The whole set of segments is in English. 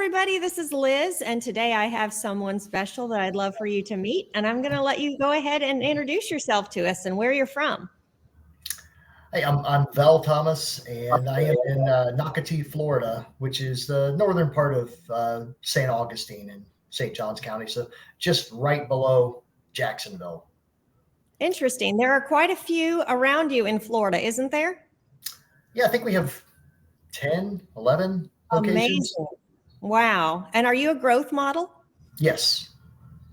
everybody. This is Liz, and today I have someone special that I'd love for you to meet. And I'm going to let you go ahead and introduce yourself to us and where you're from. Hey, I'm Vel Thomas, and I am in Nocatee, Florida, which is the northern part of St. Augustine in St. Johns County, so just right below Jacksonville. Interesting. There are quite a few around you in Florida, isn't there? Yeah, I think we have 10, 11 locations. Amazing. Wow. And are you a growth model? Yes.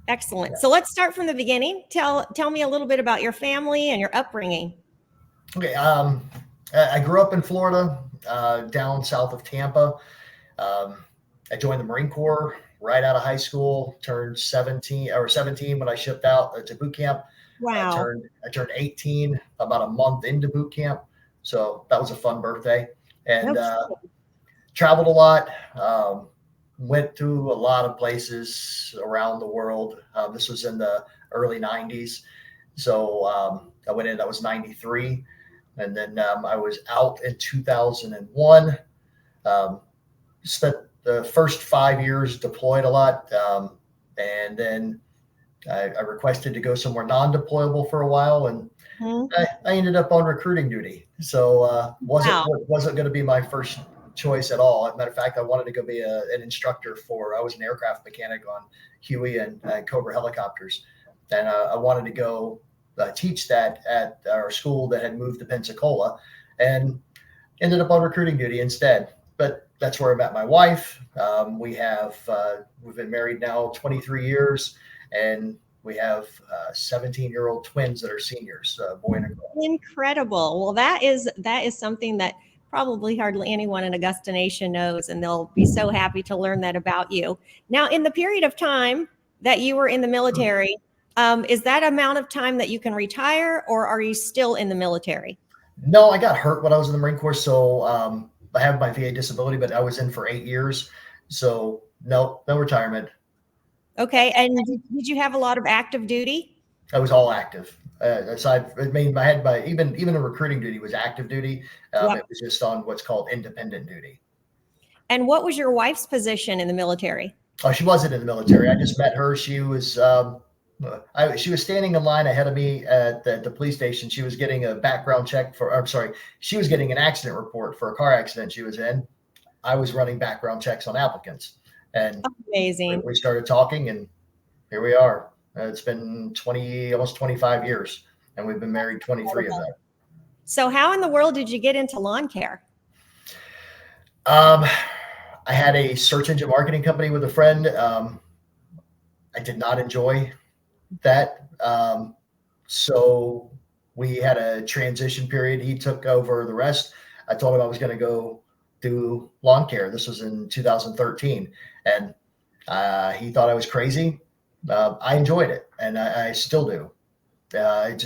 Excellent. So let's start from the beginning. Tell me a little bit about your family and your upbringing. Okay. I grew up in Florida, down south of Tampa. I joined the Marine Corps right out of high school. Turned 17 when I shipped out to boot camp. Wow. I turned 18 about a month into boot camp, so that was a fun birthday. And traveled a lot. Went to a lot of places around the world. This was in the early 90s. So I went in, that was 93. And then I was out in 2001. Spent the first 5 years deployed a lot. And then I requested to go somewhere non-deployable for a while. And I ended up on recruiting duty. So wasn't going to be my first choice at all. As a matter of fact, I wanted to go be an instructor I was an aircraft mechanic on Huey and Cobra helicopters. And I wanted to go teach that at our school that had moved to Pensacola, and ended up on recruiting duty instead. But that's where I met my wife. We've been married now 23 years, and we have 17-year-old twins that are seniors, boy and a girl. Incredible. Well, that is something that probably hardly anyone in Augusta Nation knows, and they'll be so happy to learn that about you. Now, in the period of time that you were in the military, is that amount of time that you can retire, or are you still in the military? No, I got hurt when I was in the Marine Corps, so I have my VA disability, but I was in for 8 years, so no retirement. Okay, and did you have a lot of active duty? I was all active. Even the recruiting duty was active duty. It was just on what's called independent duty. And what was your wife's position in the military? Oh, she wasn't in the military. I just met her. She was standing in line ahead of me at the police station. She was getting a background check she was getting an accident report for a car accident she was in. I was running background checks on applicants. And amazing. We started talking, and here we are. It's been almost 25 years, and we've been married 23 of that. So how in the world did you get into lawn care? I had a search engine marketing company with a friend. I did not enjoy that. So we had a transition period. He took over the rest. I told him I was going to go do lawn care. This was in 2013. And he thought I was crazy. I enjoyed it, and I still do. I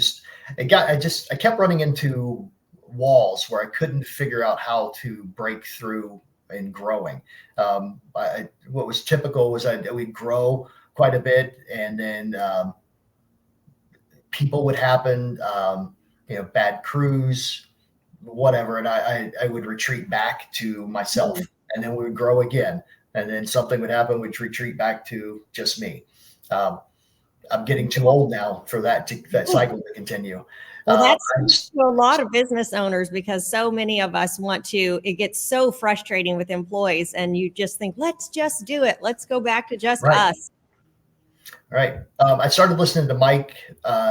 kept running into walls where I couldn't figure out how to break through in growing. What was typical was we'd grow quite a bit, and then people would happen, bad crews, whatever, and I would retreat back to myself, and then we would grow again, and then something would happen, we'd retreat back to just me. I'm getting too old now for that cycle to continue. Well, that's to a lot of business owners, because so many of us it gets so frustrating with employees, and you just think, let's just do it. Let's go back to just us. Right. I started listening to Mike,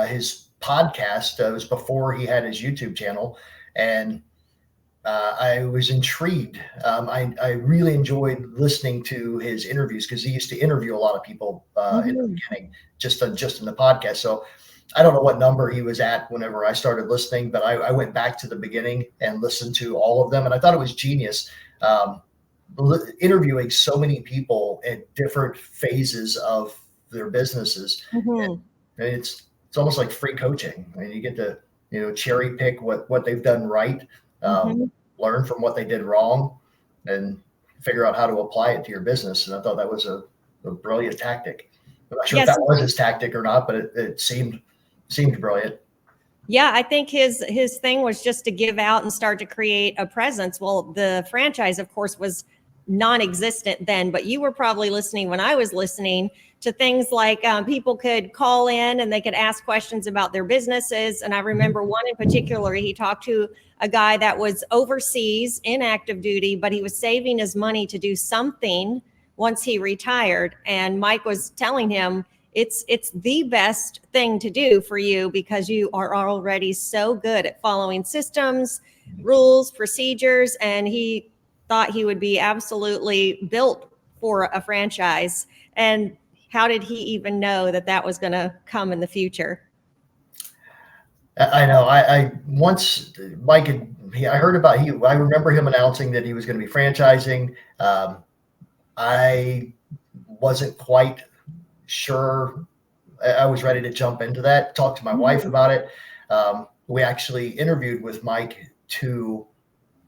his podcast. It was before he had his YouTube channel, and I was intrigued. I really enjoyed listening to his interviews, because he used to interview a lot of people in the beginning, just in the podcast. So I don't know what number he was at whenever I started listening, but I went back to the beginning and listened to all of them, and I thought it was genius. Interviewing so many people at different phases of their businesses. And it's almost like free coaching. I mean, you get to cherry pick what they've done right, learn from what they did wrong, and figure out how to apply it to your business. And I thought that was a brilliant tactic. I'm not sure if that was his tactic or not, but it seemed brilliant. Yeah, I think his thing was just to give out and start to create a presence. Well, the franchise, of course, was non-existent then, but you were probably listening when I was listening to things like people could call in and they could ask questions about their businesses. And I remember one in particular, he talked to a guy that was overseas in active duty, but he was saving his money to do something once he retired. And Mike was telling him, it's the best thing to do for you because you are already so good at following systems, rules, procedures, and he thought he would be absolutely built for a franchise. And how did he even know that that was going to come in the future? I know. I once Mike I heard about I remember him announcing that he was going to be franchising. I wasn't quite sure. I was ready to jump into that. Talked to my wife about it. We actually interviewed with Mike to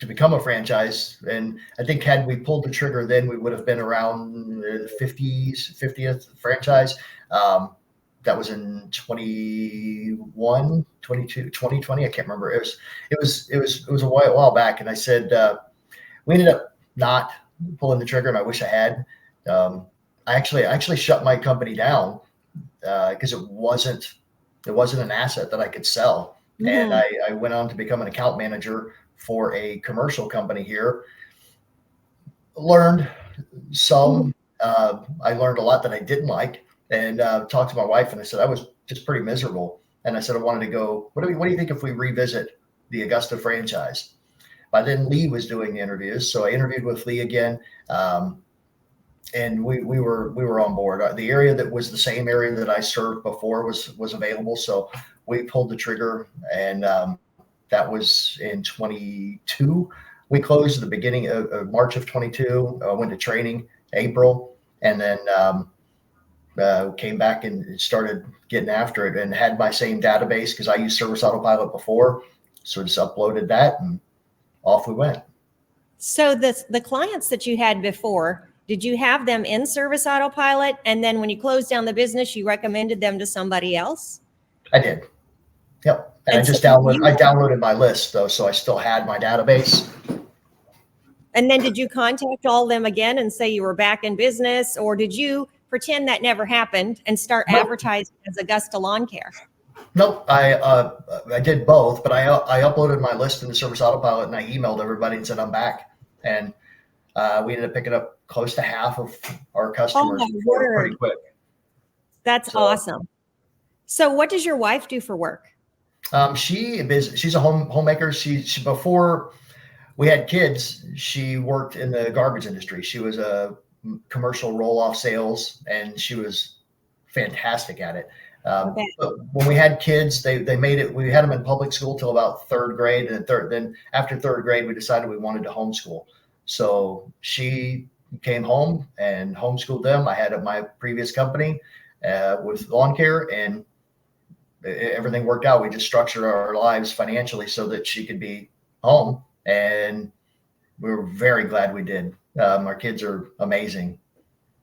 become a franchise, and I think had we pulled the trigger then, we would have been around the 50th franchise. That was in 21, 22, 2020. I can't remember. It was a while back. And I said, we ended up not pulling the trigger, and I wish I had. I actually shut my company down because it wasn't an asset that I could sell. Mm-hmm. And I went on to become an account manager for a commercial company here. Learned some. I learned a lot that I didn't like, and talked to my wife, and I said I was just pretty miserable. And I said I wanted to go. What do you think if we revisit the Augusta franchise? By then, Lee was doing the interviews, so I interviewed with Lee again, and we were on board. The area that was the same area that I served before was available, so we pulled the trigger, and that was in 22. We closed at the beginning of March of 22. Went to training April, and then came back and started getting after it, and had my same database because I used Service Autopilot before, so just uploaded that and off we went. So the clients that you had before, did you have them in Service Autopilot, and then when you closed down the business, you recommended them to somebody else? I did. Yep. And I just downloaded my list though, so I still had my database. And then did you contact all of them again and say you were back in business, or did you pretend that never happened and start advertising as Augusta Lawn Care? Nope. I did both, but I uploaded my list into Service Autopilot, and I emailed everybody and said I'm back. And we ended up picking up close to half of our customers pretty quick. That's awesome. So what does your wife do for work? She's a homemaker. She before we had kids, she worked in the garbage industry. She was a commercial roll-off sales, and she was fantastic at it. But when we had kids, they made it. We had them in public school till about third grade, and then after third grade, we decided we wanted to homeschool. So she came home and homeschooled them. I had my previous company with lawn care, and everything worked out. We just structured our lives financially so that she could be home, and we were very glad we did. Our kids are amazing,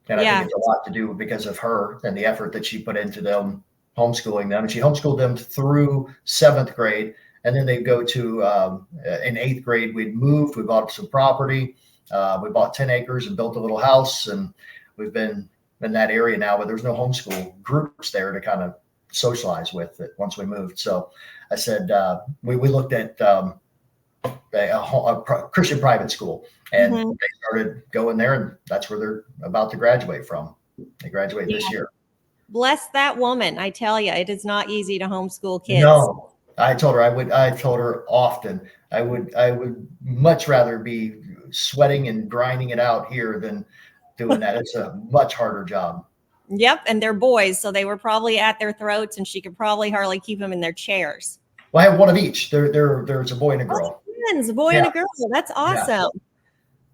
and I think it's a lot to do because of her and the effort that she put into them, homeschooling them. And she homeschooled them through 7th grade, and then they go to in 8th grade. We'd moved. We bought some property. We bought 10 acres and built a little house, and we've been in that area now. But there's no homeschool groups there to kind of socialize with it once we moved. So I said we looked at a Christian private school, and they started going there, and that's where they're about to graduate from. They graduate this year. Bless that woman. I tell you, it is not easy to homeschool kids. No, I told her I told her often I would much rather be sweating and grinding it out here than doing that. It's a much harder job. Yep. And they're boys, so they were probably at their throats, and she could probably hardly keep them in their chairs. Well, I have one of each. There's a boy and a girl. Twins, a boy and a girl. That's awesome.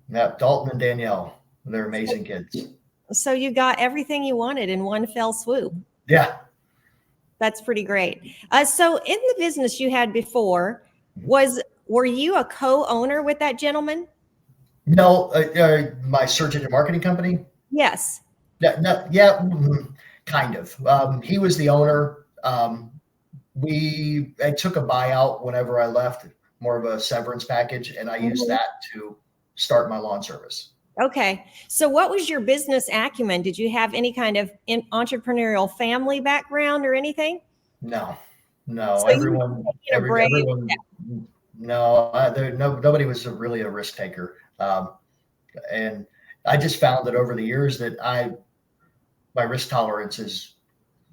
Yeah, Dalton and Danielle. They're amazing kids. So you got everything you wanted in one fell swoop. Yeah. That's pretty great. So in the business you had before, were you a co-owner with that gentleman? No, my search engine marketing company. Yes. Kind of. He was the owner. I took a buyout whenever I left, more of a severance package, and I used that to start my lawn service. Okay. So what was your business acumen? Did you have any kind of entrepreneurial family background or anything? No, no, So you were taking a brave everyone, step. no, nobody was really a risk taker. And I just found that over the years that my risk tolerance is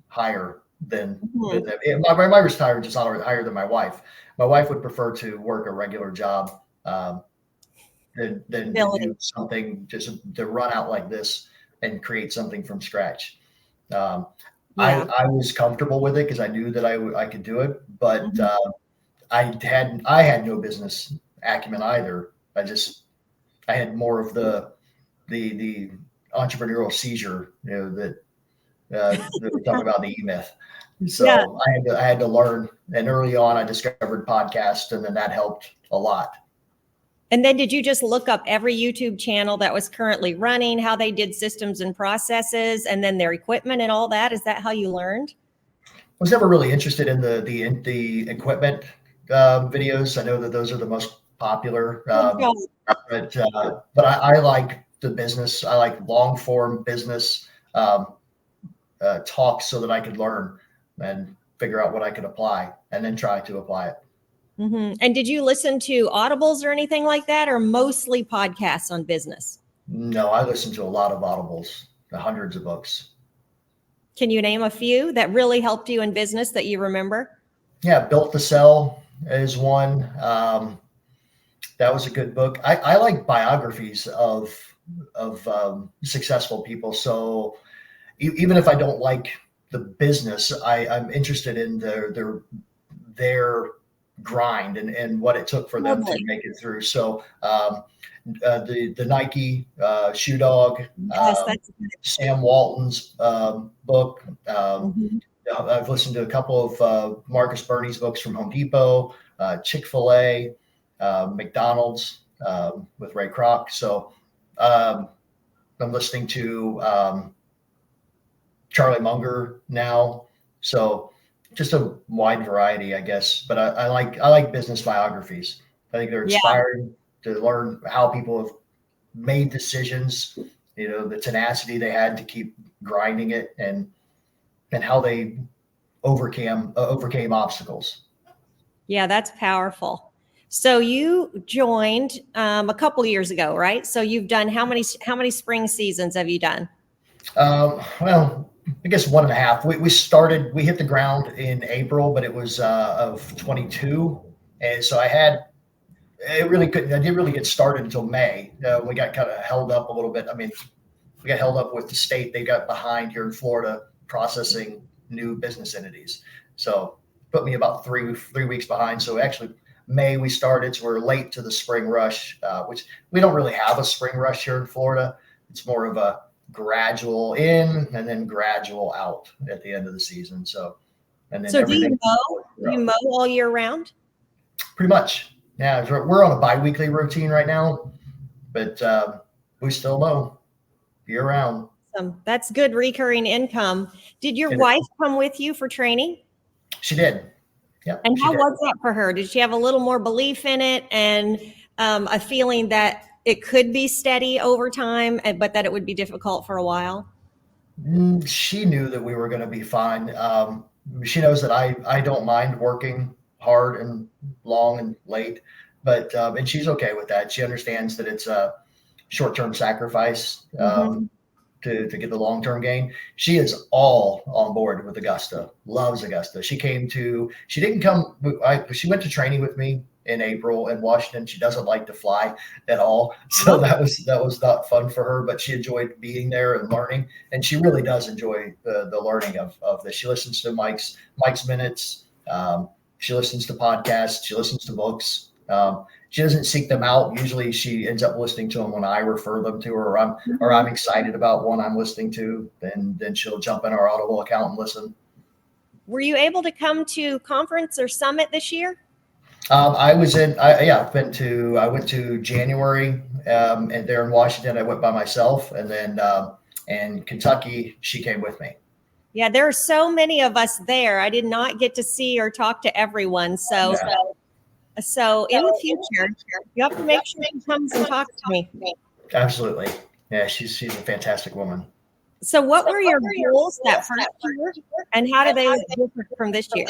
higher Mhm. my risk tolerance is higher than my wife. My wife would prefer to work a regular job, than to Ability. do something, just to run out like this and create something from scratch. Um, Yeah. I was comfortable with it because I knew that I could do it, but Mhm. I had no business acumen either. I had more of the entrepreneurial seizure, that we talk about, the E-Myth. Yeah. So I had to learn, and early on I discovered podcasts, and then that helped a lot. And then did you just look up every YouTube channel that was currently running, how they did systems and processes, and then their equipment and all that? Is that how you learned? I was never really interested in the equipment videos. I know that those are the most popular, Good job. but I like the business. I like long form business talks so that I could learn and figure out what I could apply, and then try to apply it. And did you listen to audibles or anything like that, or mostly podcasts on business? No, I listened to a lot of audibles, hundreds of books. Can you name a few that really helped you in business that you remember? Yeah, Built to Sell is one. That was a good book. I like biographies of successful people. So even if I don't like the business, I'm interested in their grind and what it took for them to Lovely. make it through. So the Nike Shoe Dog, Yes, that's good. Sam Walton's book. Mhm. I've listened to a couple of Marcus Burney's books from Home Depot, Chick-fil-A, McDonald's with Ray Kroc. So um, I'm listening to Charlie Munger now. So just a wide variety, I guess. But I like business biographies. I think they're Yeah. inspiring to learn how people have made decisions, the tenacity they had to keep grinding it, and how they overcame obstacles. Yeah, that's powerful. So you joined a couple years ago, right? So you've done how many spring seasons have you done? Well, I guess 1.5. We hit the ground in April, but it was of 22, and so I didn't really get started until May. We got kind of held up a little bit. I mean, we got held up with the state. They got behind here in Florida processing new business entities. So put me about three weeks behind. So actually May we started, so we're late to the spring rush, which we don't really have a spring rush here in Florida. It's more of a gradual in and then gradual out at the end of the season. So, and then So do you everything mow? You mow all year round? pretty much. Yeah, we're on a biweekly routine right now, but we still mow year round. That's good recurring income. Did your wife come with you for training? She did. Yeah. And She how did. was that for her? Did she have a little more belief in it and a feeling that it could be steady over time, but that it would be difficult for a while? She knew that we were going to be fine. She knows that I don't mind working hard and long and late, but and she's okay with that. She understands that it's a short-term sacrifice Mm-hmm. to get the long-term gain. She is all on board with Augusta. Loves Augusta. She didn't come. She went to training with me in April in Washington. She doesn't like to fly at all, so that was not fun for her. But she enjoyed being there and learning, and she really does enjoy the learning of this. She listens to Mike's minutes. She listens to podcasts. She listens to books. She doesn't seek them out. Usually she ends up listening to them when I refer them to her, or I'm excited about one I'm listening to, then she'll jump in our Audible account and listen. Were you able to come to conference or summit this year? I went to January, and there in Washington, I went by myself, and then in Kentucky, she came with me. Yeah, there are so many of us there. I did not get to see or talk to everyone. So, Yeah. so in the future, you have to make sure she comes and talks to me. Absolutely. Yeah, she's a fantastic woman. So what were your goals that first year, and how do they look different from this year?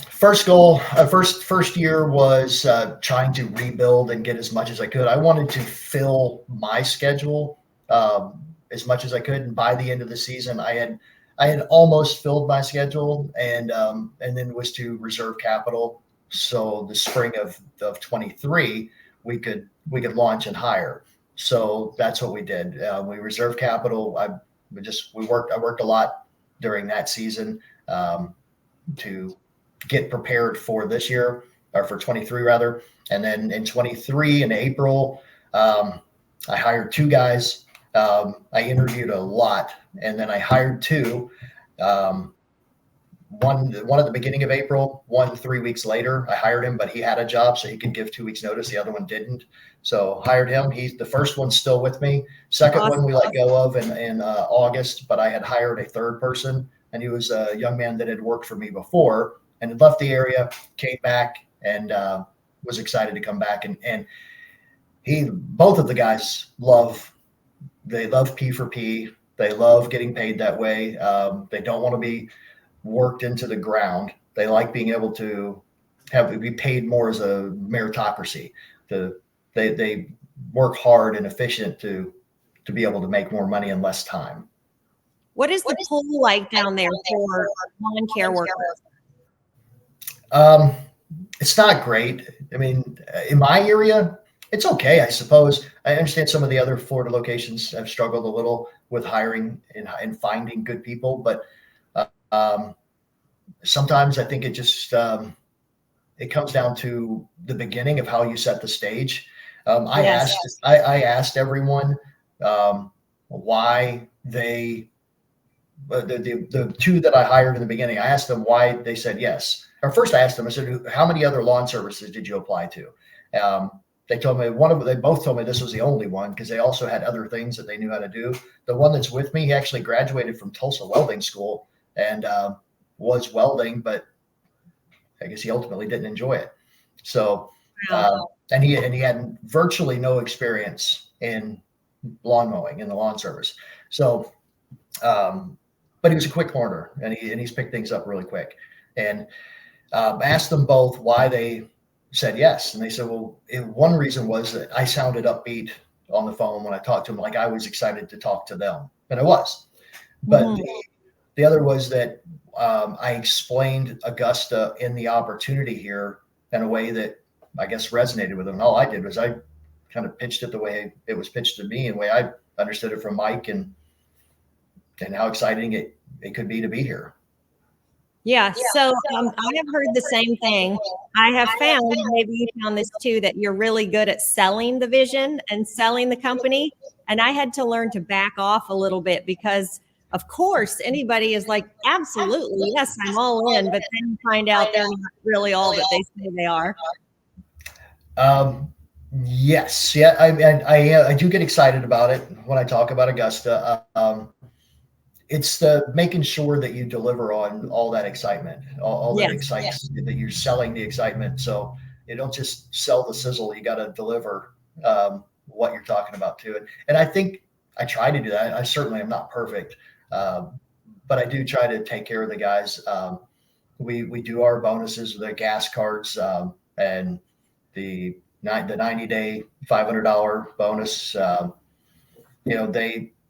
First goal, first year was trying to rebuild and get as much as I could. I wanted to fill my schedule as much as I could, and by the end of the season, I had almost filled my schedule, and then was to reserve capital. So the spring of 23, we could launch and hire. So that's what we did. We reserved capital. I worked a lot during that season to get prepared for this year, or for 23 rather. And then in 23 in April, I hired two guys. I interviewed a lot, and then I hired two. One at the beginning of April, one 3 weeks later. I hired him, but he had a job, so he could give 2 weeks notice. The other one didn't. So hired him. He's the first one's still with me. Second one we let go of in August, but I had hired a third person, and he was a young man that had worked for me before and had left the area, came back, and was excited to come back. And both of the guys love P for P. They love getting paid that way. They don't want to be worked into the ground. They like being able to be paid more as a meritocracy. They work hard and efficient to be able to make more money in less time. What is the pool like down there for lawn care workers? It's not great. I mean, in my area, it's okay, I suppose. I understand some of the other Florida locations have struggled a little with hiring and finding good people, but sometimes I think it just it comes down to the beginning of how you set the stage. I asked everyone why they the two that I hired in the beginning. I asked them why they said yes. Or first, I asked them. I said, "How many other lawn services did you apply to?" They told me they both told me this was the only one, because they also had other things that they knew how to do. The one that's with me, he actually graduated from Tulsa Welding School and was welding, but I guess he ultimately didn't enjoy it. So, and he had virtually no experience in lawn mowing in the lawn service. So, but he was a quick learner, and he's picked things up really quick. And asked them both why they said yes, and they said, well, one reason was that I sounded upbeat on the phone when I talked to them, like I was excited to talk to them, and I was. But the other was that I explained Augusta in the opportunity here in a way that I guess resonated with them. And all I did was I kind of pitched it the way it was pitched to me, and the way I understood it from Mike, and how exciting it could be to be here. Yeah. So I have heard the same thing. I have found, maybe you found this too, that you're really good at selling the vision and selling the company. And I had to learn to back off a little bit, because of course anybody is like, absolutely, yes, I'm all in. But then you find out they're not really all that they say they are. Yes. Yeah. I do get excited about it when I talk about Augusta. It's the making sure that you deliver on all that excitement, all that excitement, that you're selling the excitement. So you don't just sell the sizzle. You got to deliver what you're talking about to it. And I think I try to do that. I certainly am not perfect, but I do try to take care of the guys. We do our bonuses, the gas cards, and the 90-day $500 bonus.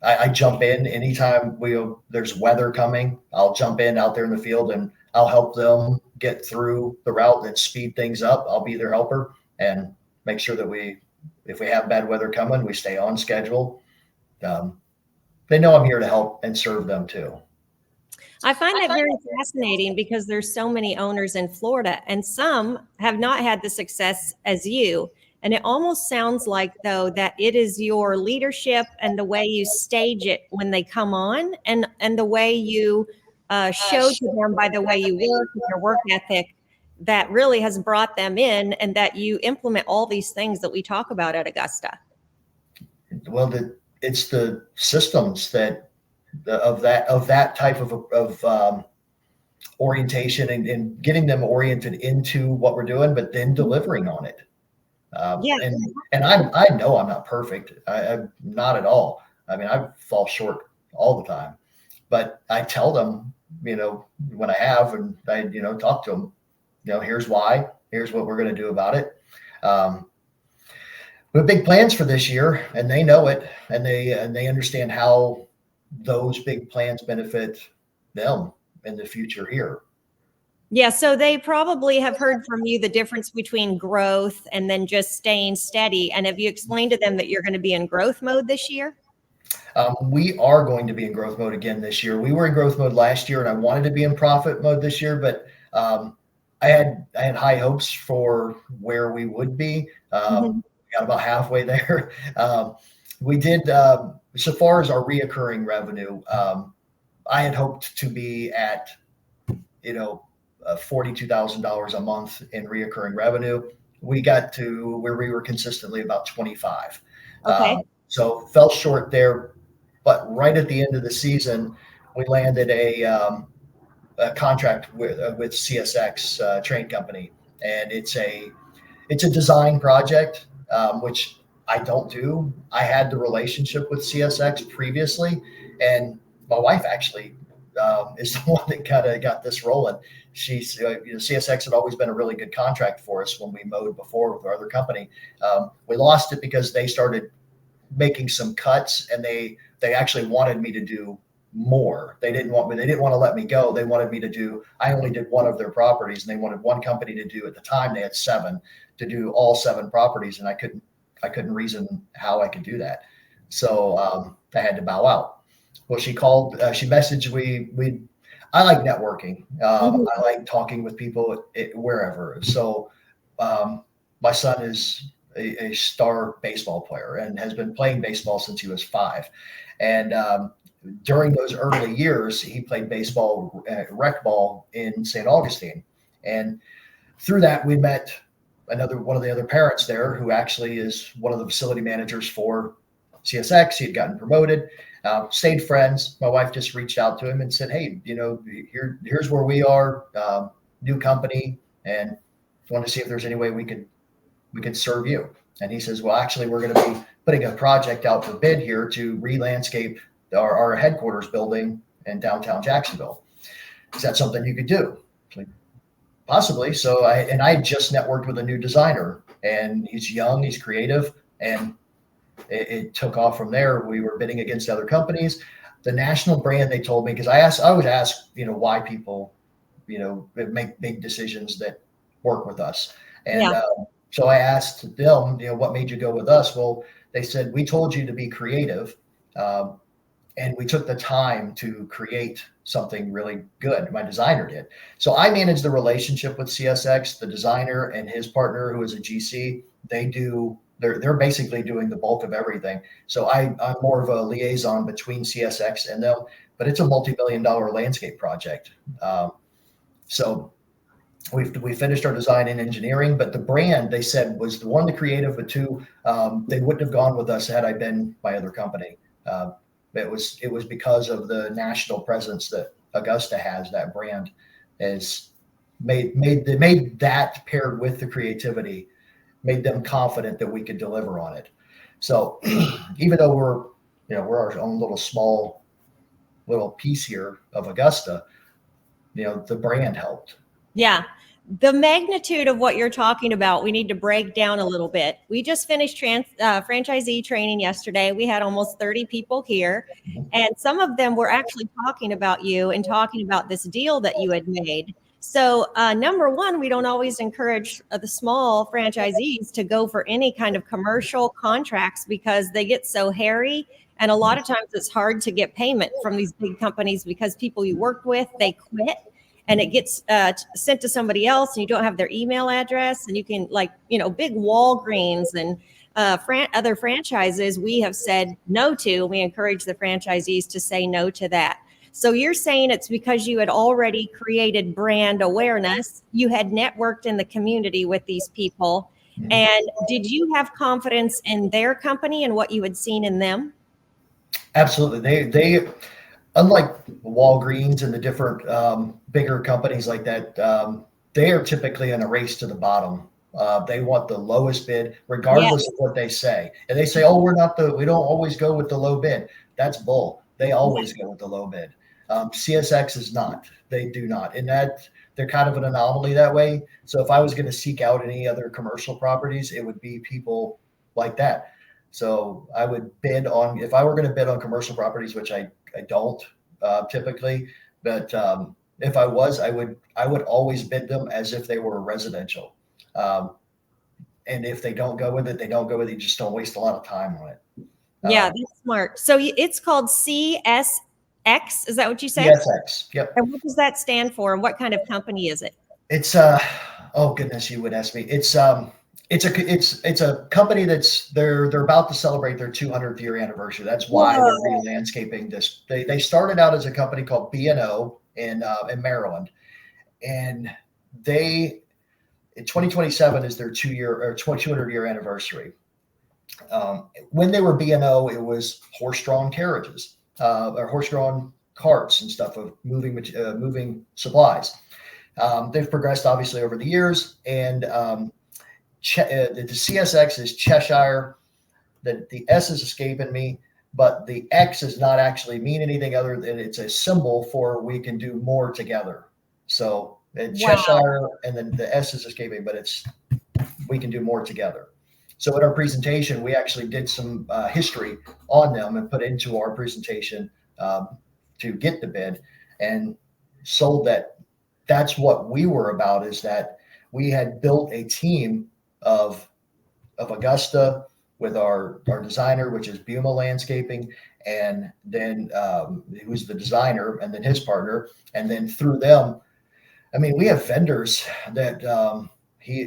I jump in anytime there's weather coming. I'll jump in out there in the field, and I'll help them get through the route and speed things up. I'll be their helper and make sure that if we have bad weather coming, we stay on schedule. They know I'm here to help and serve them too. I find that very fascinating, because there's so many owners in Florida, and some have not had the success as you. And it almost sounds like, though, that it is your leadership and the way you stage it when they come on, and the way you show to them by the way you work, with your work ethic, that really has brought them in, and that you implement all these things that we talk about at Augusta. Well, it's the systems of that type of orientation, and getting them oriented into what we're doing, but then delivering on it. Yeah. And I know I'm not perfect. I'm not at all. I mean, I fall short all the time, but I tell them, when I have, and I, talk to them, here's why, here's what we're going to do about it. We have big plans for this year, and they know it, and they understand how those big plans benefit them in the future here. Yeah, so they probably have heard from you the difference between growth and then just staying steady. And have you explained to them that you're going to be in growth mode this year? We are going to be in growth mode again this year. We were in growth mode last year, and I wanted to be in profit mode this year, but I had high hopes for where we would be. We got about halfway there. We did, so far as our reoccurring revenue, I had hoped to be at, $42,000 a month in reoccurring revenue. We got to where we were consistently about 25. Okay. So fell short there, but right at the end of the season, we landed a contract with CSX train company, and it's a design project, which I don't do. I had the relationship with CSX previously, and my wife actually is the one that kind of got this rolling. She's, CSX had always been a really good contract for us when we mowed before with our other company. We lost it because they started making some cuts, and they actually wanted me to do more. They didn't want to let me go. They wanted me to do, I only did one of their properties, and they wanted one company to do, at the time they had 7, to do all 7 properties. And I couldn't reason how I could do that. So I had to bow out. Well, she called, she messaged, I like networking. I like talking with people wherever. So my son is a star baseball player and has been playing baseball since he was 5. And during those early years, he played baseball, rec ball in St. Augustine. And through that, we met one of the other parents there, who actually is one of the facility managers for CSX. He had gotten promoted, stayed friends. My wife just reached out to him and said, "Hey, here's where we are, new company, and want to see if there's any way we could serve you." And he says, "Well, actually, we're going to be putting a project out for bid here to re-landscape our headquarters building in downtown Jacksonville. Is that something you could do?" Like, possibly. So I just networked with a new designer, and he's young, he's creative, and it took off from there. We were bidding against other companies. The national brand, they told me, because I would ask, why people, make big decisions that work with us. And so I asked them, what made you go with us? Well, they said, we told you to be creative. And we took the time to create something really good. My designer did. So I manage the relationship with CSX. The designer and his partner, who is a GC, they're basically doing the bulk of everything. So I'm more of a liaison between CSX and them, but it's a multi-million-dollar landscape project. So we finished our design and engineering, but the brand, they said, was the one, the creative, but 2, they wouldn't have gone with us had I been my other company. It was because of the national presence that Augusta has. That brand is made that, paired with the creativity, made them confident that we could deliver on it. So even though we're our own little piece here of Augusta, the brand helped. Yeah. The magnitude of what you're talking about, we need to break down a little bit. We just finished franchisee training yesterday. We had almost 30 people here, and some of them were actually talking about you and talking about this deal that you had made. So number one, we don't always encourage the small franchisees to go for any kind of commercial contracts because they get so hairy. And a lot of times it's hard to get payment from these big companies because people you work with, they quit. And it gets sent to somebody else, and you don't have their email address. And you can, big Walgreens and other franchises, we have said no to. We encourage the franchisees to say no to that. So you're saying it's because you had already created brand awareness. You had networked in the community with these people. And did you have confidence in their company and what you had seen in them? Absolutely. They unlike Walgreens and the different bigger companies like that, they are typically in a race to the bottom They want the lowest bid, Yes. regardless of what they say. And they say, "Oh, we don't always go with the low bid." That's bull. They always go with the low bid. CSX is not. They do not, and that they're kind of an anomaly that way. So if I was going to seek out any other commercial properties, it would be people like that. So I would bid on, if I were going to bid on commercial properties, which I don't typically, but if I was, I would always bid them as if they were residential. And if they don't go with it, they don't go with it. You just don't waste a lot of time on it. Yeah, that's smart. So it's called CSX. Is that what you said? CSX. Yep. And what does that stand for? And what kind of company is it? It's oh goodness, you would ask me. It's a company they're about to celebrate their 200th year anniversary. That's why they're re-landscaping this. They started out as a company called B&O in Maryland, and in 2027 is their 200 year anniversary. When they were B&O, it was horse-drawn carriages or horse-drawn carts and stuff of moving supplies. They've progressed obviously over the years, and the CSX is Cheshire. The S is escaping me, but the X does not actually mean anything other than it's a symbol for we can do more together. So Cheshire, and then the S is escaping, but it's we can do more together. So in our presentation, we actually did some history on them and put into our presentation to get the bid, and sold that. That's what we were about, is that we had built a team of Augusta with our designer, which is Buma Landscaping, and then who's the designer, and then his partner, and then through them, I mean, we have vendors that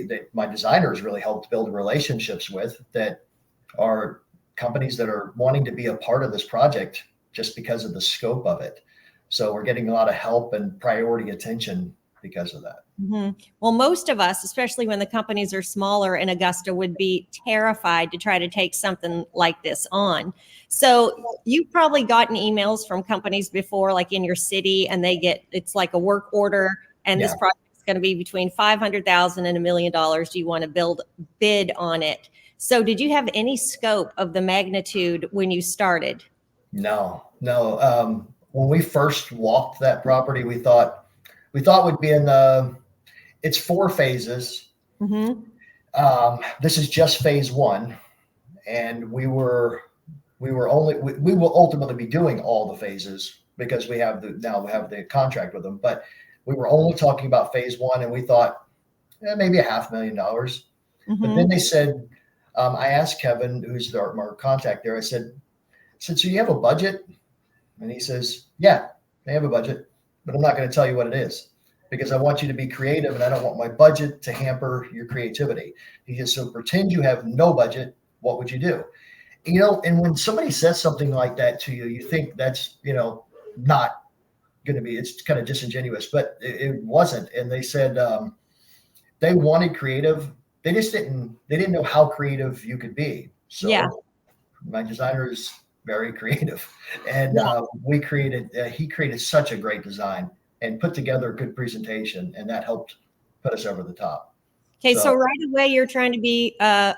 that my designers really helped build relationships with, that are companies that are wanting to be a part of this project just because of the scope of it. So we're getting a lot of help and priority attention because of that. Mm-hmm. Well, most of us, especially when the companies are smaller in Augusta, would be terrified to try to take something like this on. So you've probably gotten emails from companies before, like in your city, and it's like a work order, and this project is going to be between $500,000 and $1 million. Do you want to bid on it? So did you have any scope of the magnitude when you started? No. When we first walked that property, we thought we'd be in it's 4 phases. Mm-hmm. This is just phase 1, and we will ultimately be doing all the phases because we have the contract with them. But we were only talking about phase 1, and we thought maybe $500,000. Mm-hmm. But then they said, I asked Kevin, who's our contact there, I said, so you have a budget? And he says, yeah, they have a budget, but I'm not going to tell you what it is because I want you to be creative, and I don't want my budget to hamper your creativity. He says, so pretend you have no budget. What would you do? And when somebody says something like that to you, you think that's, not going to be, it's kind of disingenuous, but it wasn't. And they said they wanted creative. They didn't know how creative you could be. So my designer is very creative, and he created such a great design and put together a good presentation, and that helped put us over the top. Okay, so right away you're trying to be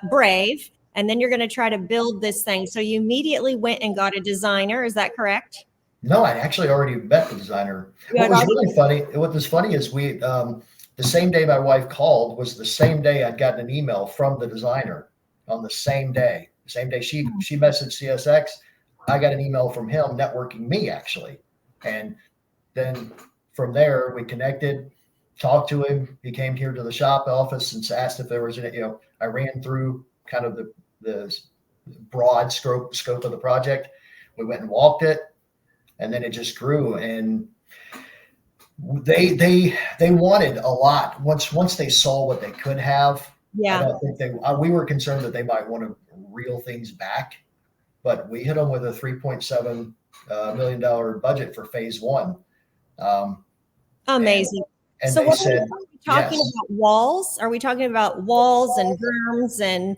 brave, and then you're going to try to build this thing. So you immediately went and got a designer. Is that correct? No, I actually already met the designer. What was funny is we the same day my wife called was the same day I'd gotten an email from the designer on the same day. The same day she messaged CSX, I got an email from him networking me actually. And then from there we connected, talked to him. He came here to the shop office and asked if there was I ran through kind of the broad scope of the project. We went and walked it, and then it just grew, and they wanted a lot once they saw what they could have. I don't think we were concerned that they might want to reel things back, but we hit them with a $3.7 million budget for phase 1. Amazing. And so they said, are we talking about walls? Are we talking about walls and berms and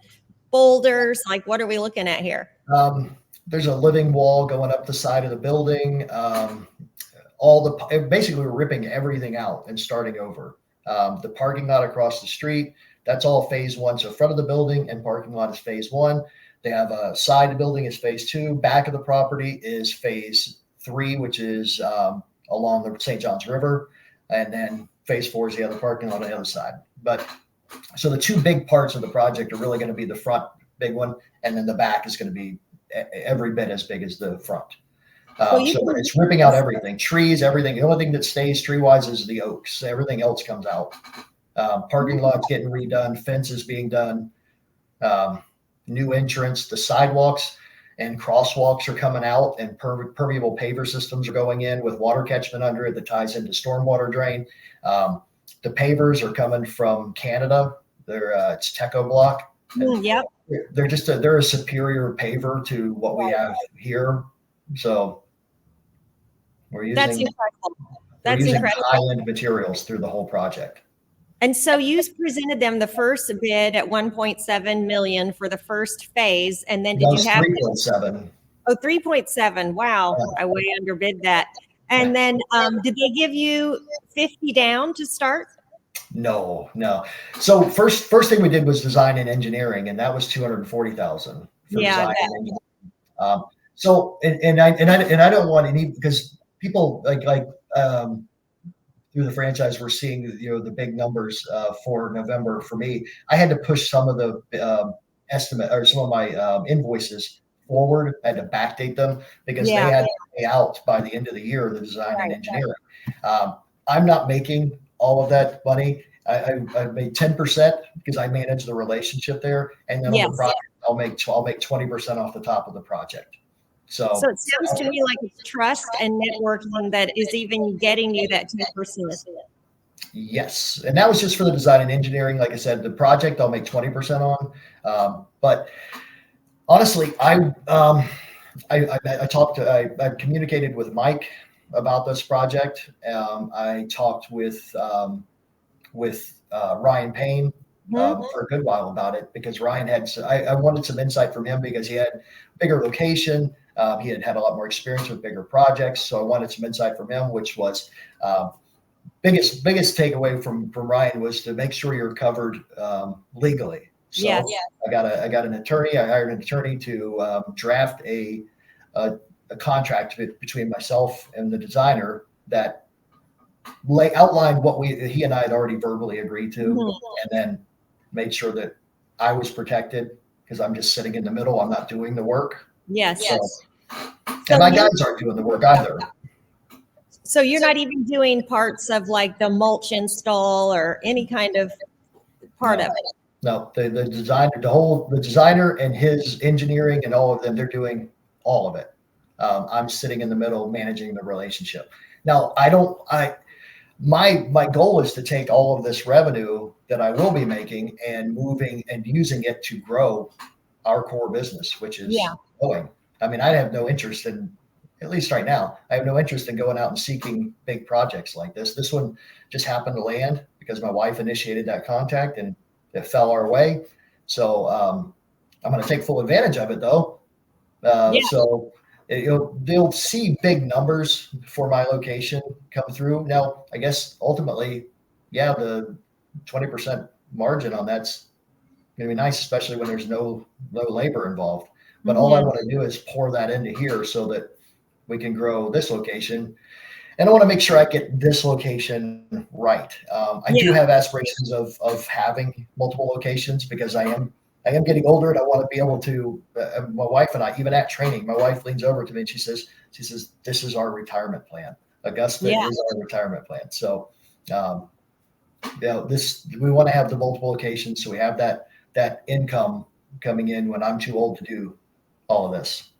boulders? Like, what are we looking at here? There's a living wall going up the side of the building. Basically we're ripping everything out and starting over. The parking lot across the street, That's all phase one. So front of the building and parking lot is phase one. They have a side building is phase two. Back of the property is phase three, which is along the St. Johns River. And then phase four is the other parking lot on the other side. But so the two big parts of the project are really going to be the front big one, and then the back is going to be every bit as big as the front. So it's ripping out everything, trees, everything. The only thing that stays tree-wise is the oaks. Everything else comes out. Parking lots getting redone, fences being done, new entrance, the sidewalks and crosswalks are coming out, and permeable paver systems are going in with water catchment under it that ties into stormwater drain. The pavers are coming from Canada. It's Teco Block. Yep. They're they're a superior paver to what we have here. So we're using, that's incredible. That's incredible. High-end materials through the whole project. And so you presented them the first bid at 1.7 million for the first phase, and then did you have 3.7? Oh, 3.7. Wow, I way underbid that. And then did they give you 50 down to start? No. So first thing we did was design and engineering, and that was 240,000 for design and engineering. So and I don't want any, because people like through the franchise, we're seeing the big numbers for November. For me, I had to push some of the estimate or some of my invoices forward. I had to backdate them because they had to pay out by the end of the year, the design and engineering. I'm not making all of that money. I made 10% because I manage the relationship there, and then on the project, I'll make 20% off the top of the project. So it sounds to me like it's trust and networking that is even getting you that 10%. Yes, and that was just for the design and engineering. Like I said, the project I'll make 20% on. But honestly, I communicated with Mike about this project. I talked with Ryan Payne for a good while about it, because Ryan I wanted some insight from him because he had bigger location. He had a lot more experience with bigger projects. So I wanted some insight from him, which was biggest takeaway from Ryan was to make sure you're covered legally. So I got an attorney. I hired an attorney to draft a contract between myself and the designer that outlined what he and I had already verbally agreed to, and then made sure that I was protected because I'm just sitting in the middle. I'm not doing the work. And my guys aren't doing the work either. So you're not even doing parts of like the mulch install or any kind of part of it. No, the designer and his engineering and all of them, they're doing all of it. I'm sitting in the middle managing the relationship. Now, my goal is to take all of this revenue that I will be making and moving and using it to grow our core business, which is going. I mean, I have no interest in, at least right now, I have no interest in going out and seeking big projects like this. This one just happened to land because my wife initiated that contact and it fell our way. So I'm going to take full advantage of it though. So they'll see big numbers for my location come through. Now, I guess ultimately, the 20% margin on that's going to be nice, especially when there's no labor involved. But all I want to do is pour that into here so that we can grow this location. And I want to make sure I get this location right. I do have aspirations of having multiple locations because I am getting older and I want to be able to, my wife and I, even at training, my wife leans over to me and she says, this is our retirement plan. Augusta is our retirement plan. So, we want to have the multiple locations. So we have that income coming in when I'm too old to do all of this.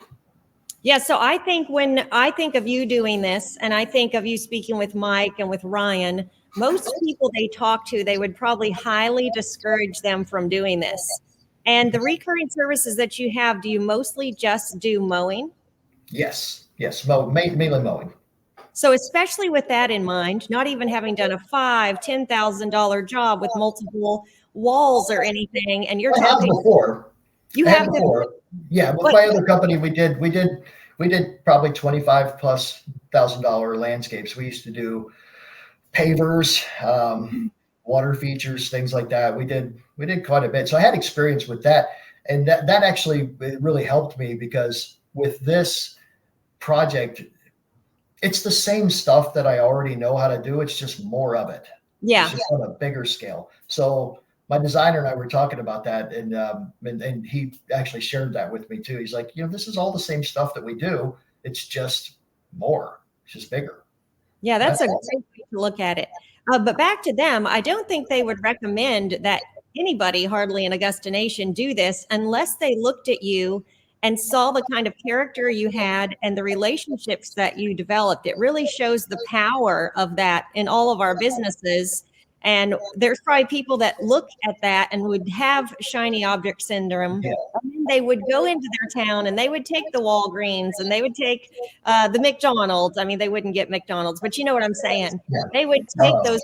Yeah. So I think when I think of you doing this and I think of you speaking with Mike and with Ryan, most people they talk to, they would probably highly discourage them from doing this. And the recurring services that you have, do you mostly just do mowing? Yes. Mainly mowing. So especially with that in mind, not even having done a $5,000-$10,000 job with multiple walls or anything, and you're talking before. You have before. Yeah, with my other company, we did probably $25,000+ landscapes. We used to do pavers, water features, things like that. We did quite a bit. So I had experience with that. And that actually really helped me, because with this project, it's the same stuff that I already know how to do. It's just more of it. Yeah. It's just on a bigger scale. So my designer and I were talking about that, and he actually shared that with me too. He's like, this is all the same stuff that we do. It's just more. It's just bigger. Yeah, that's a great way to look at it. But back to them, I don't think they would recommend that anybody hardly in Augusta Nation do this unless they looked at you and saw the kind of character you had and the relationships that you developed. It really shows the power of that in all of our businesses. And there's probably people that look at that and would have shiny object syndrome. Yeah. And they would go into their town and they would take the Walgreens and they would take the McDonald's. I mean, they wouldn't get McDonald's, but you know what I'm saying? Yeah. They would take those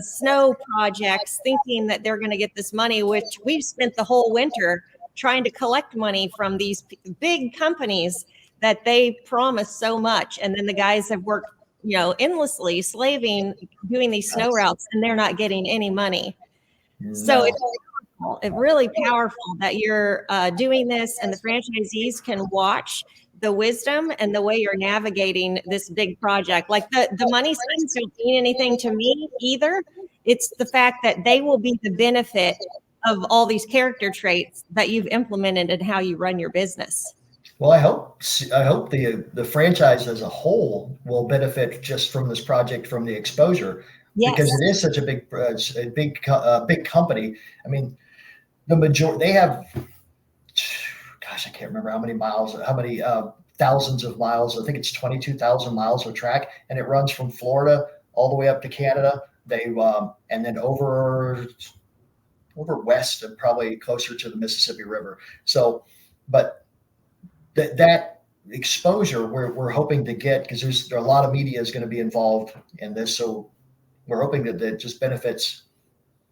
snow projects thinking that they're going to get this money, which we've spent the whole winter trying to collect money from these big companies that they promise so much. And then the guys have worked, endlessly slaving, doing these snow routes, and they're not getting any money. No. So it's really powerful that you're doing this, and the franchisees can watch the wisdom and the way you're navigating this big project. Like the money signs don't mean anything to me either. It's the fact that they will be the benefit of all these character traits that you've implemented in how you run your business. Well, I hope the franchise as a whole will benefit just from this project, from the exposure, because it is such a big company. I mean, the majority, they have, gosh, I can't remember how many thousands of miles. I think it's 22,000 miles of track, and it runs from Florida all the way up to Canada. And then over west and probably closer to the Mississippi River. So, but that exposure we're hoping to get, because there's a lot of media is going to be involved in this. So we're hoping that just benefits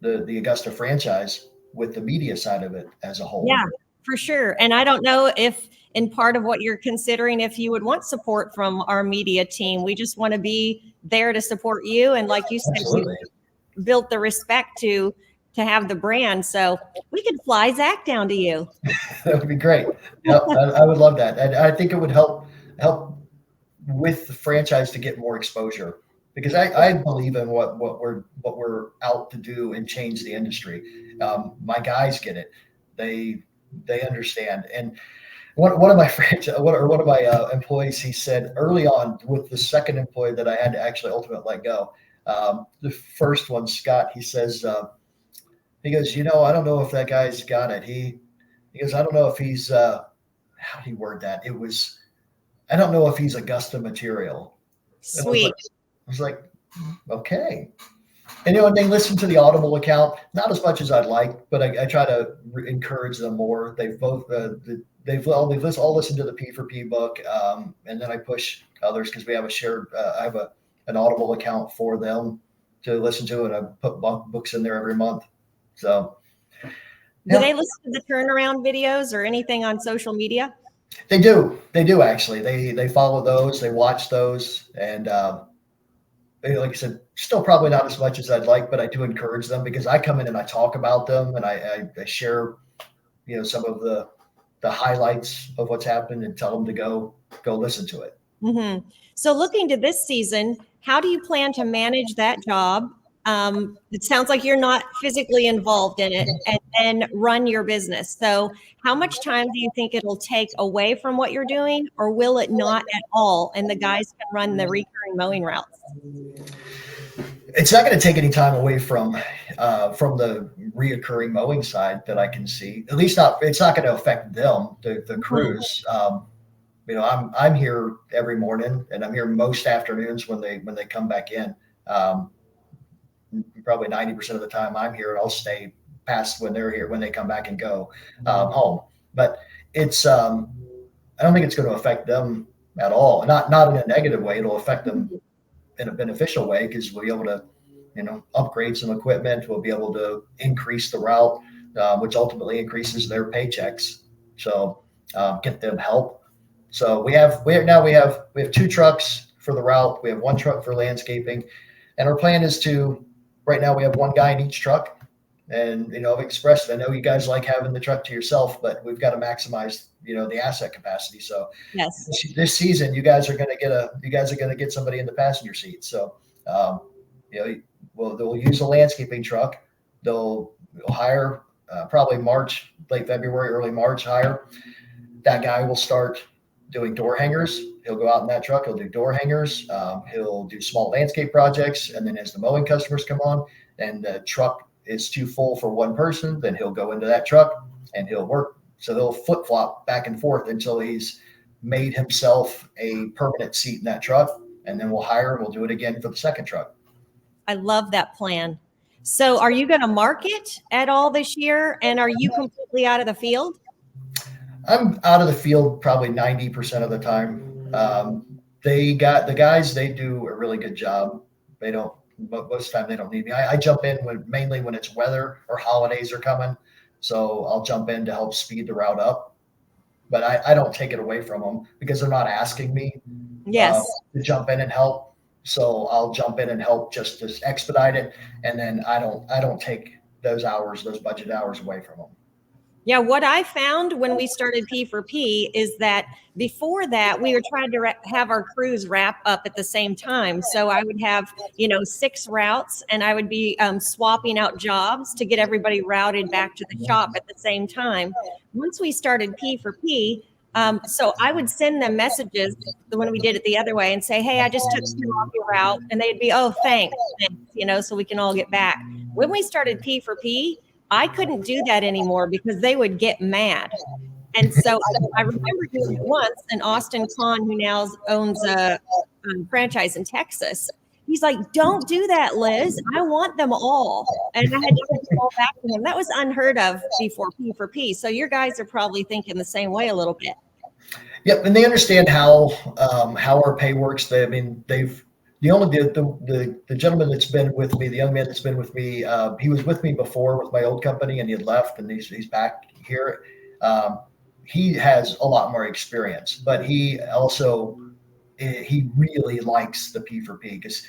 the Augusta franchise with the media side of it as a whole. Yeah, for sure. And I don't know if in part of what you're considering, if you would want support from our media team. We just want to be there to support you. And like you said, Absolutely. You built the respect to have the brand. So we could fly Zach down to you. That would be great. Yep, I would love that. And I think it would help with the franchise to get more exposure, because I believe in what we're out to do and change the industry. My guys get it. They understand. And one of my employees, he said early on, with the second employee that I had to actually ultimately let go, the first one, Scott, he says, he goes, I don't know if that guy's got it. He goes, I don't know if he's, how did he word that? It was, I don't know if he's Augusta material. Sweet. I was like, okay. And, and they listen to the Audible account, not as much as I'd like, but I try to encourage them more. They've both, they've all listened to the P4P book. And then I push others, because we have a shared, I have an Audible account for them to listen to, and I put books in there every month. So, do they listen to the turnaround videos or anything on social media? They do actually. They follow those, they watch those, and like I said, still probably not as much as I'd like, but I do encourage them, because I come in and I talk about them, and I share, some of the highlights of what's happened, and tell them to go listen to it. Mm-hmm. So looking to this season, how do you plan to manage that job? It sounds like you're not physically involved in it, and then run your business. So how much time do you think it'll take away from what you're doing, or will it not at all? And the guys can run the recurring mowing routes. It's not going to take any time away from the reoccurring mowing side that I can see. At least not. It's not going to affect them, the crews. I'm here every morning, and I'm here most afternoons when they come back in. Probably 90% of the time I'm here, and I'll stay past when they're here, when they come back and go home. But it's I don't think it's going to affect them at all. Not in a negative way. It'll affect them in a beneficial way, because we'll be able to, upgrade some equipment. We'll be able to increase the route, which ultimately increases their paychecks. So get them help. So we have 2 trucks for the route. We have 1 truck for landscaping, and our plan is to right now we have one guy in each truck. And, I've expressed, I know you guys like having the truck to yourself, but we've got to maximize, the asset capacity. So yes, this season, you guys are going to get somebody in the passenger seat. So, they'll use a landscaping truck. They'll hire probably March, late February, early March, hire. That guy will start doing door hangers. He'll go out in that truck. He'll do door hangers. He'll do small landscape projects. And then as the mowing customers come on and the truck is too full for one person, then he'll go into that truck and he'll work. So he'll flip flop back and forth until he's made himself a permanent seat in that truck. And then we'll hire, we'll do it again for the second truck. I love that plan. So are you going to market at all this year? And are you completely out of the field? I'm out of the field probably 90% of the time. The guys, they do a really good job. They don't, but most of the time they don't need me. I jump in mainly when it's weather or holidays are coming. So I'll jump in to help speed the route up, but I don't take it away from them because they're not asking me Yes. To jump in and help. So I'll jump in and help just to expedite it. And then I don't take those budget hours away from them. Yeah, what I found when we started P4P is that before that, we were trying to have our crews wrap up at the same time. So I would have, 6 routes and I would be swapping out jobs to get everybody routed back to the shop at the same time. Once we started P4P, so I would send them messages when we did it the other way and say, hey, I just took you off your route. And they'd be, oh, thanks, so we can all get back. When we started P4P, I couldn't do that anymore because they would get mad. And so I remember doing it once, and Austin Kahn, who now owns a franchise in Texas, he's like, don't do that, Liz. I want them all. And I had to call back to him. That was unheard of before P4P. So your guys are probably thinking the same way a little bit. Yep. And they understand how our pay works. The gentleman that's been with me, the young man that's been with me, he was with me before with my old company and he had left and he's back here. He has a lot more experience, but he really likes the P4P because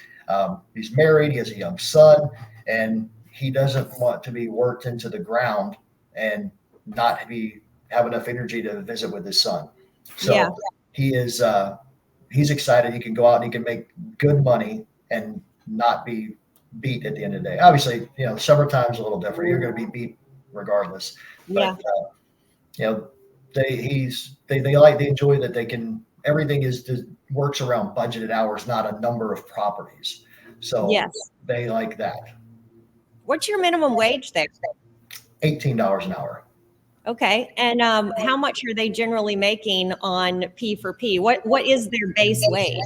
he's married, he has a young son, and he doesn't want to be worked into the ground and not have enough energy to visit with his son. So yeah. He's excited. He can go out and he can make good money and not be beat at the end of the day. Obviously, summertime's a little different. You're going to be beat regardless. But, they enjoy that they can, everything works around budgeted hours, not a number of properties. So yes, they like that. What's your minimum wage there? $18 an hour. Okay. And how much are they generally making on P4P? What is their base wage?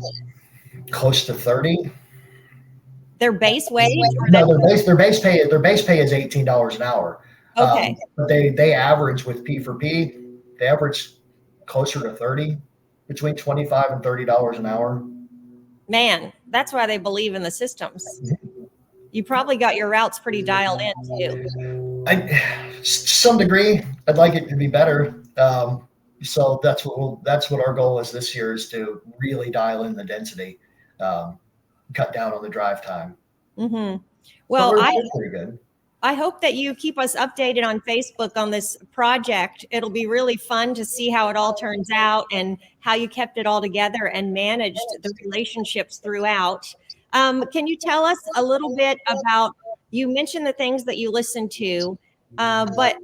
Close to 30. Their base wage? No, their base pay is $18 an hour. Okay. But they average with P4P, they average closer to 30, between $25 and $30 an hour. Man, that's why they believe in the systems. You probably got your routes pretty dialed in too. Some degree, I'd like it to be better. So that's what our goal is this year, is to really dial in the density, cut down on the drive time. Mm-hmm. Well, pretty good. I hope that you keep us updated on Facebook on this project. It'll be really fun to see how it all turns out and how you kept it all together and managed the relationships throughout. Can you tell us a little bit about, you mentioned the things that you listened to, but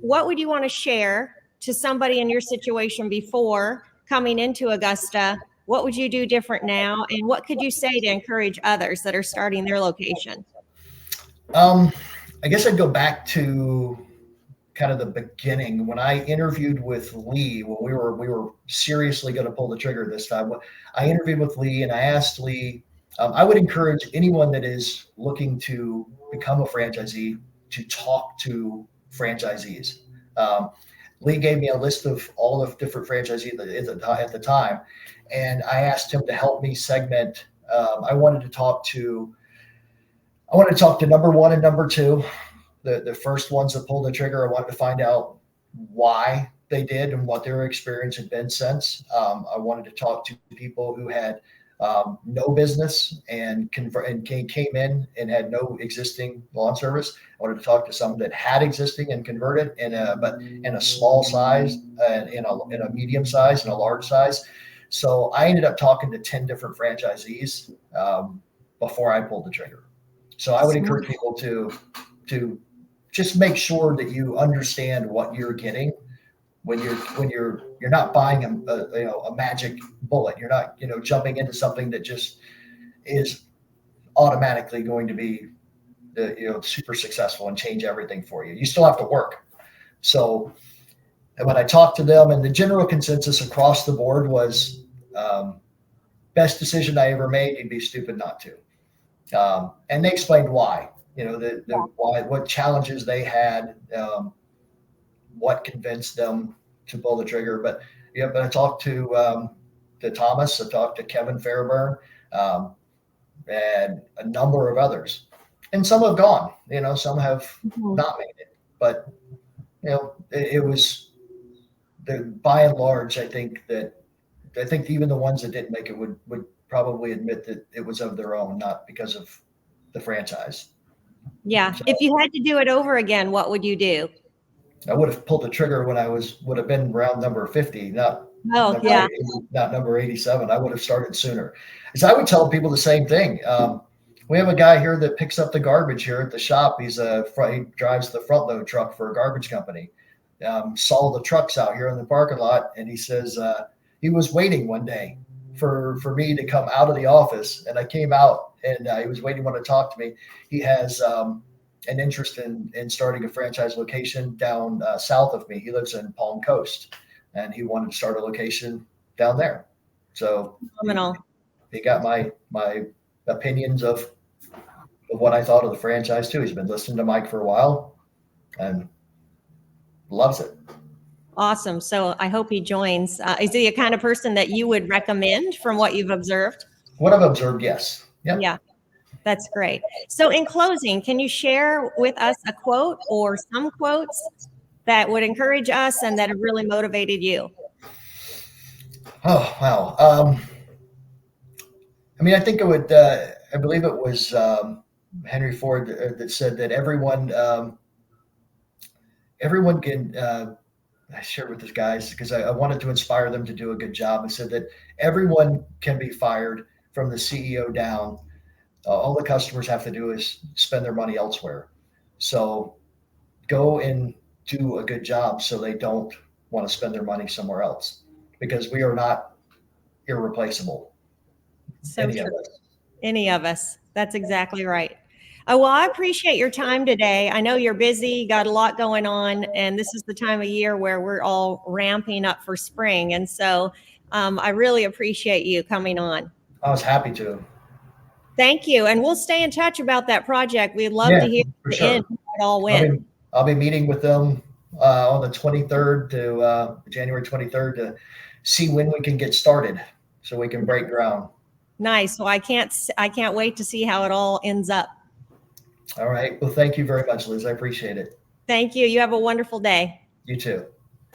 what would you want to share to somebody in your situation before coming into Augusta? What would you do different now? And what could you say to encourage others that are starting their location? I guess I'd go back to kind of the beginning when I interviewed with Lee. When we were seriously going to pull the trigger this time, I interviewed with Lee and I asked Lee. I would encourage anyone that is looking to become a franchisee to talk to franchisees. Lee gave me a list of all the different franchisees at the time, and I asked him to help me segment. I wanted to talk to number one and number two, the first ones that pulled the trigger. I wanted to find out why they did and what their experience had been since. I wanted to talk to people who had no business and came in and had no existing lawn service. I wanted to talk to someone that had existing and converted but in a small size, in a medium size, and a large size. So I ended up talking to 10 different franchisees before I pulled the trigger. So I would encourage people to just make sure that you understand what you're getting when you're not buying a magic bullet. You're not jumping into something that just is automatically going to be super successful and change everything for you. You still have to work. So when I talked to them, and the general consensus across the board was best decision I ever made. You'd be stupid not to. And they explained why. Why, what challenges they had, what convinced them to pull the trigger. But I talked to Thomas, I talked to Kevin Fairburn, and a number of others, and some have gone. Some have not made it, but it was by and large. I think even the ones that didn't make it would probably admit that it was of their own, not because of the franchise. Yeah. So, if you had to do it over again, what would you do? I would have pulled the trigger when I would have been around number 50, not number 87. I would have started sooner. As I would tell people the same thing. We have a guy here that picks up the garbage here at the shop. He drives the front load truck for a garbage company. Saw the trucks out here in the parking lot, and he says he was waiting one day for me to come out of the office, and I came out, and he was waiting to talk to me. He has an interest in starting a franchise location down south of me. He lives in Palm Coast, and he wanted to start a location down there. So phenomenal. He got my opinions of what I thought of the franchise too. He's been listening to Mike for a while and loves it. Awesome. So I hope he joins. Is he a kind of person that you would recommend from what you've observed? What I've observed, yes. Yep. Yeah. That's great. So in closing, can you share with us a quote or some quotes that would encourage us and that have really motivated you? Oh, wow. I think it would, I believe it was Henry Ford that said that everyone can, I shared with these guys because I wanted to inspire them to do a good job. I said that everyone can be fired from the CEO down. All the customers have to do is spend their money elsewhere. So go and do a good job so they don't want to spend their money somewhere else, because we are not irreplaceable. So any of us. That's exactly right. Well, I appreciate your time today. I know you're busy, got a lot going on, and this is the time of year where we're all ramping up for spring. And so I really appreciate you coming on. I was happy to. Thank you. And we'll stay in touch about that project. We'd love to hear the end how it all went. I'll be meeting with them on the 23rd to January 23rd to see when we can get started so we can break ground. Nice. Well, I can't wait to see how it all ends up. All right. Well, thank you very much, Liz. I appreciate it. Thank you. You have a wonderful day. You too.